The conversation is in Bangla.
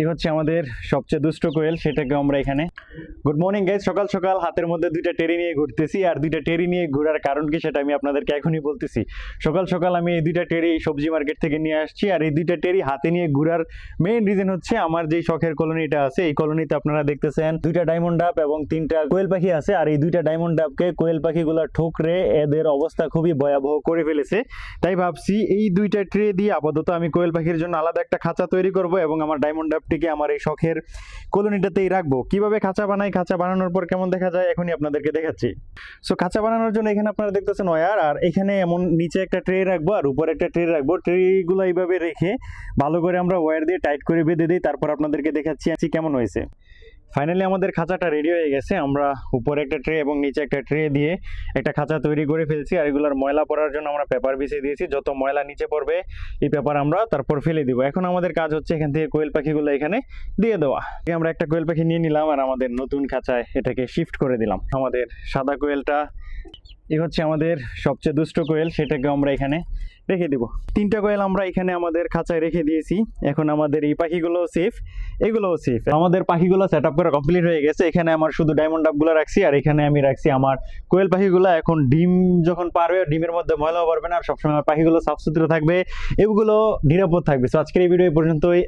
এই হচ্ছে আমাদের সবচেয়ে দুষ্ট কোয়েল, সেটাকে আমরা এখানে গুড মর্নিং গাইজ। সকাল সকাল হাতের মধ্যে দুইটা টেরি নিয়ে ঘুরতেছি, আর দুইটা টেরি নিয়ে ঘোরার কারণ কি সেটা আমি আপনাদেরকে এখনই বলতেছি। সকাল সকাল আমি এই দুইটা টেরি সবজি মার্কেট থেকে নিয়ে আসছি, আর এই দুইটা টেরি হাতে নিয়ে ঘোরার মেইন রিজন হচ্ছে আমার যেই শখের কলোনিটা আছে, এই কলোনিতে আপনারা দেখতেছেন দুইটা ডায়মন্ড ডাব এবং তিনটা কোয়েল পাখি আছে। আর এই দুইটা ডায়মন্ড ডাবকে কোয়েল পাখিগুলো ঠুকরে এদের অবস্থা খুবই ভয়াবহ করে ফেলেছে। তাই ভাবছি এই দুইটা ট্রে দিয়ে আপাতত আমি কোয়েল পাখির জন্য আলাদা একটা খাঁচা তৈরি করব এবং আমার ডায়মন্ড ডাবটিকে আমার এই শখের কলোনিটাতেই রাখবো। কিভাবে খাঁচা বানাই, খাঁচা বানানোর পর কেমন দেখা যায় এখনই আপনাদেরকে দেখাচ্ছি। সো খাঁচা বানানোর জন্য এখানে আপনারা দেখতেছেন ওয়্যার, আর এখানে এমন নিচে একটা ট্রে রাখবো আর উপরে একটা ট্রে রাখবো। ট্রেগুলো এইভাবে রেখে ভালো করে আমরা ওয়্যার দিয়ে টাইট করে বেঁধে দিই, তারপর আপনাদেরকে দেখাচ্ছি কেমন হয়েছে। ফাইনালি আমাদের খাঁচাটা রেডি হয়ে গেছে। আমরা উপরে একটা ট্রে এবং নিচে একটা ট্রে দিয়ে একটা খাঁচা তৈরি করে ফেলছি, আর এগুলোর ময়লা পড়ার জন্য আমরা পেপার বিছিয়ে দিয়েছি। যত ময়লা নিচে পড়বে এই পেপার আমরা তারপর ফেলে দিব। এখন আমাদের কাজ হচ্ছে এখান থেকে কোয়েল পাখিগুলো এখানে দিয়ে দেওয়া। আমরা একটা কোয়েল পাখি নিয়ে নিলাম আর আমাদের নতুন খাঁচায় এটাকে শিফট করে দিলাম। আমাদের সাদা কোয়েলটা এই হচ্ছে আমাদের সবচেয়ে দুষ্ট কোয়েল, সেটাকে আমরা এখানে রেখে দিব। তিনটা কোয়েল আমরা এখানে আমাদের খাঁচায় রেখে দিয়েছি। এখন আমাদের এই পাখিগুলো সেফ, এগুলোও সেফ। আমাদের পাখিগুলো সেট আপ করা কমপ্লিট হয়ে গেছে। এখানে আমার শুধু ডায়মন্ড ডাবগুলো রাখছি, আর এখানে আমি রাখছি আমার কোয়েল পাখিগুলো। এখন ডিম যখন পারবে, ডিমের মধ্যে ময়লাও পারবে না, আর সবসময় আমার পাখিগুলো সাফ সুতরা থাকবে, এগুলো নিরাপদ থাকবে। তো আজকের এই ভিডিও পর্যন্তই।